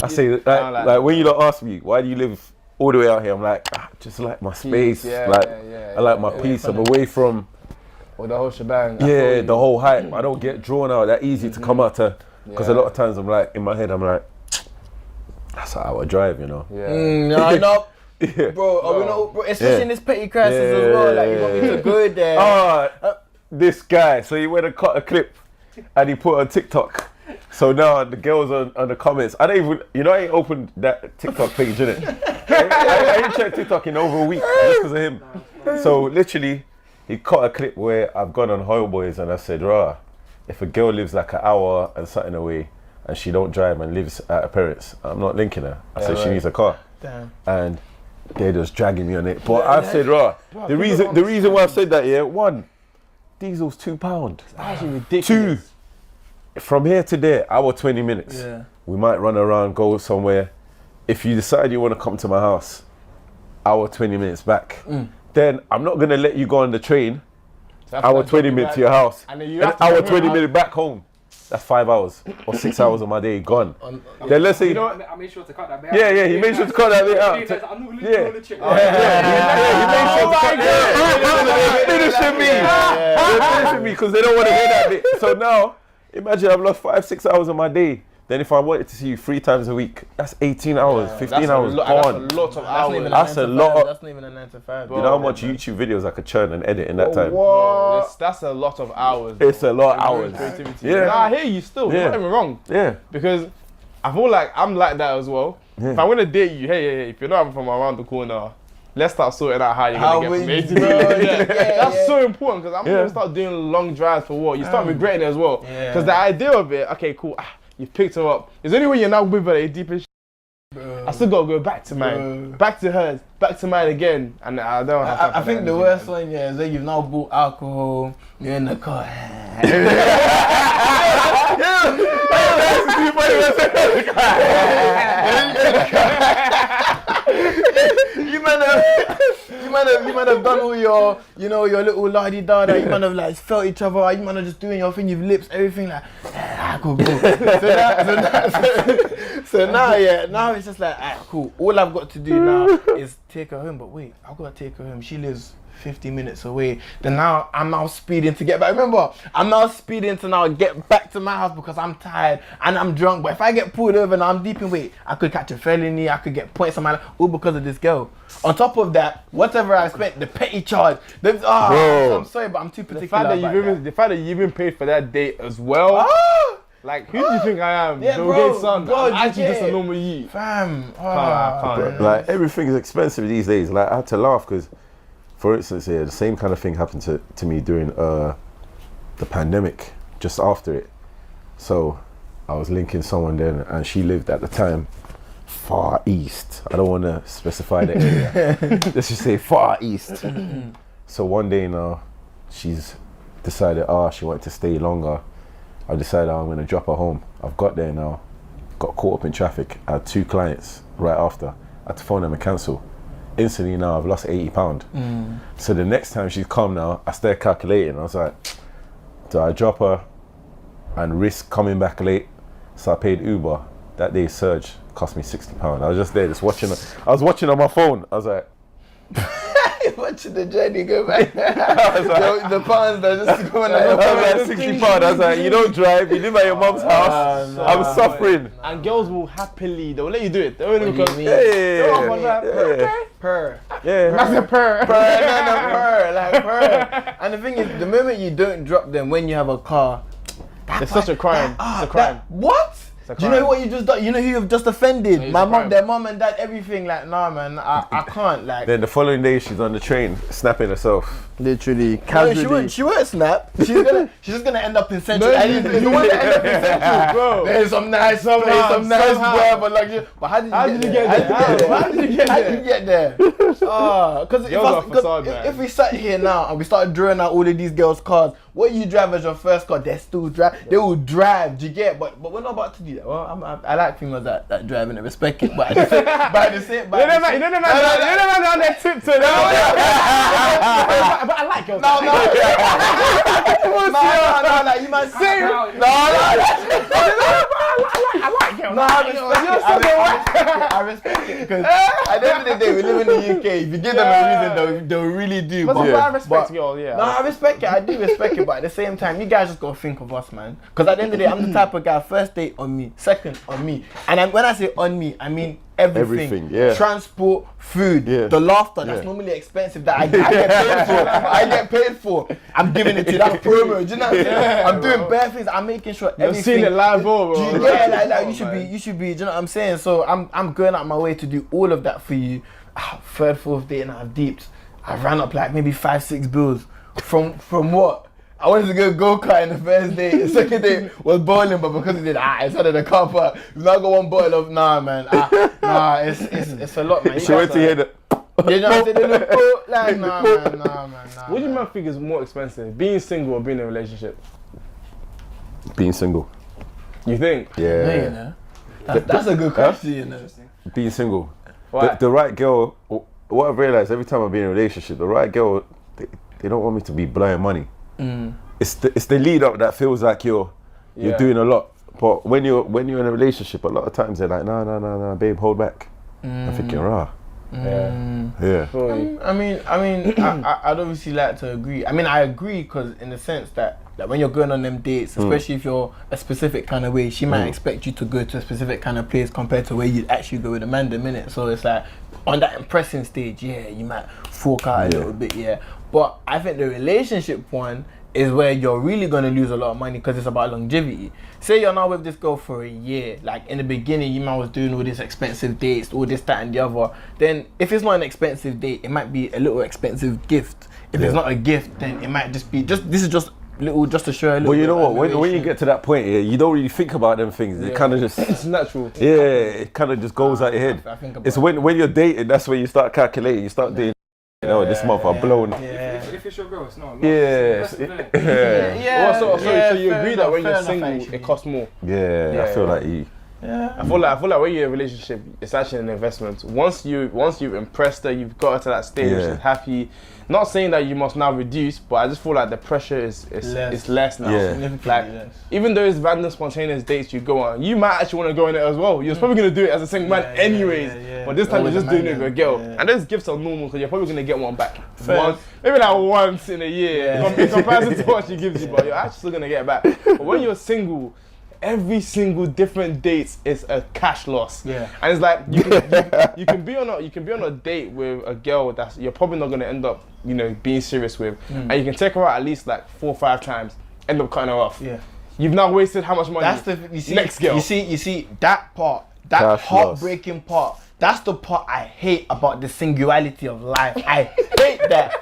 I say like when you lot ask me, why do you live all the way out here? I'm like, just like my space. I like my peace. I'm away from the whole shebang. Yeah, the whole hype. I don't get drawn out that easy to come out to, because a lot of times I'm like, in my head, I'm like, that's an hour drive, you know? I know. Bro, especially in this petty crisis as well, like you want me to go there. This guy, so he went and cut a clip and he put it on TikTok. So now the girls on the comments, I ain't opened that TikTok page, innit? I ain't checked TikTok in over a week just because of him. So literally, he cut a clip where I've gone on Hoyle Boys and I said, if a girl lives like an hour and something away and she don't drive and lives at her parents, I'm not linking her. I said she needs a car. Damn. And they're just dragging me on it. But I said, the reason why I said that, one, diesel's £2. It's actually ridiculous. 2, from here to there, hour 20 minutes. Yeah. We might run around, go somewhere. If you decide you want to come to my house, hour 20 minutes back. Then I'm not going to let you go on the train, hour 20 minutes to your house, and hour 20 minutes back home. That's 5 hours or 6 hours of my day gone. Then let's say... You know what? I made sure to cut that bit out. Yeah, he made sure to cut that bit out. I'm not leaving on the chick. He made sure to cut that. They're finishing me because they don't want to hear that bit. So now, imagine I've lost 5-6 hours of my day. Then if I wanted to see you 3 times a week, that's 18 hours, 15 hours gone. That's a lot of hours. That's a lot. That's not even a 9 to 5. You know how much YouTube videos I could churn and edit in that time? That's a lot of hours. It's a lot of hours. Yeah. Nah, I hear you still. You're not even wrong. Yeah. Because I feel like I'm like that as well. Yeah. If I want to date you, hey, if you're not from around the corner, let's start sorting out how you're going to get from A to B. That's so important because I'm going to start doing long drives for what? You start regretting it as well. Because the idea of it, okay, cool. You've picked her up. It's only when you're now with her deep as I still gotta go back to mine, back to hers, back to mine again, and I don't have I think the worst one, is that you've now bought alcohol, you're in the car. You might have done all your, your little la-di-da-da, you might have like felt each other, you might have just doing your thing, you've lips, everything like, cool. So now it's just like, cool. All I've got to do now is take her home, but wait, I've got to take her home. She lives 50 minutes away. Then now I'm now speeding to get back. Remember, I'm now speeding to now get back to my house because I'm tired and I'm drunk. But if I get pulled over and I'm deep in weight, I could catch a felony, I could get points on my life, all because of this girl. On top of that, whatever I spent, the petty charge. I'm sorry, but I'm too particular. The fact that you even paid for that date as well. Like, who do you think I am? Bill Gates' son. I'm actually just a normal youth. Fam. Can't. Like, everything is expensive these days. Like, I had to laugh because, for instance, the same kind of thing happened to me during the pandemic, just after it. So I was linking someone then, and she lived at the time far east. I don't want to specify the area. Let's just say far east. So one day now, she's decided, she wanted to stay longer. I decided I'm going to drop her home. I've got there now, got caught up in traffic. I had 2 clients right after. I had to phone them and cancel. Instantly now, I've lost £80. So the next time she's come now, I started calculating. I was like, do I drop her and risk coming back late? So I paid Uber. That day surge cost me £60. I was just there, just watching her. I was watching on my phone. I was like, watching the journey go back. The pounds that just going on. I was like, £60. I was like, you don't drive, you live at your mom's house. I'm suffering. And girls will happily, they'll let you do it. They only because purr. That's a purr. Purr. And the thing is, the moment you don't drop them when you have a car, it's such a crime. It's a crime. What? Do you know what you just done? You know who you've just offended? Yeah, my mom, their mom and dad, everything. Like, nah, man, I can't. Like. Then the following day, she's on the train, snapping herself. Literally, casually. No, she won't snap. She's just gonna end up in Central. You want to end up in Central, bro? There's some nice boy, but like, but how did you get there? How did you get there? Because if we sat here now and we started drawing out all of these girls' cars, what you drive as your first car, they still drive. They will drive. Do you get? But we're not about to do that. Well, I like females that drive and I respect it, but at the same, you never on that tiptoe. But I like girls. No, like you might say. I like girls. No, I respect it because at the end of the day, we live in the UK. If you give them a reason, they'll really do. But I respect girls, yeah. No, I respect it. I do respect it, but at the same time, you guys just gotta think of us, man. Because at the end of the day, I'm the type of guy. First date on me, second on me, and when I say on me, I mean everything. Yeah. Transport, food, Yeah. the laughter. That's normally expensive. That I get paid for. I get paid for. I'm giving it to you. That's promo. Do you know what I'm saying? I'm doing bare things. I'm making sure everything. You've seen it live over. Do you get it? Like, you should be. Do you know what I'm saying? So I'm going out my way to do all of that for you. Third, fourth date, and I've deeped. I ran up like maybe 5-6 bills from what? I wanted to go kart in the first day. The second day was bowling, but because it did, it's out of the car park. We've now got one bottle of man. It's a lot, man. She went to hear that. You know what I'm saying? They look like nah, man. What do you man think is more expensive, being single or being in a relationship? Being single. You think? Yeah. No, you know. That's a good question, you know. Being single. Why? The right girl. What I've realized every time I've been in a relationship, the right girl, they don't want me to be blowing money. It's the lead up that feels like you're doing a lot. But when you're in a relationship, a lot of times they're like, no, babe, hold back. I'm thinking, rah. Yeah. I mean, I'd obviously like to agree. I mean, I agree because in the sense that when you're going on them dates, especially if you're a specific kind of way, she might expect you to go to a specific kind of place compared to where you'd actually go with a man the minute. So it's like on that impressing stage, you might fork out a little bit, But I think the relationship one is where you're really going to lose a lot of money because it's about longevity. Say you're now with this girl for a year, like in the beginning you man was doing all these expensive dates, all this, that and the other. Then if it's not an expensive date, it might be a little expensive gift. If it's not a gift, then it might just be, this is just little, just to show a little. Well, you know what? When you get to that point, you don't really think about them things. It kind of just it's natural. Yeah, it kind of just goes out your head. I think about It's when you're dating, that's when you start calculating. You start doing, this month I've blown. If it's your girl, it's not. Yeah. So you agree that when you're single, it costs more. Yeah, I feel like you. I feel like when you're in a relationship, it's actually an investment. Once you've impressed her, you've got her to that stage where she's happy. Not saying that you must now reduce, but I just feel like the pressure is less now. Yeah. Like even though it's random spontaneous dates you go on, you might actually want to go on it as well. You're probably gonna do it as a single man anyways. But this time you're just doing it with a girl. And those gifts are normal because you're probably gonna get one back. Maybe like once in a year in comparison to what she gives you, but you're actually still gonna get it back. But when you're single, every single different date is a cash loss. And it's like you can be on a date with a girl that you're probably not gonna end up, being serious with, and you can take her out at least like 4 or 5 times, end up cutting her off. You've now wasted how much money? That's next girl. You see that part, that cash heartbreaking part. That's the part I hate about the singularity of life. I hate that.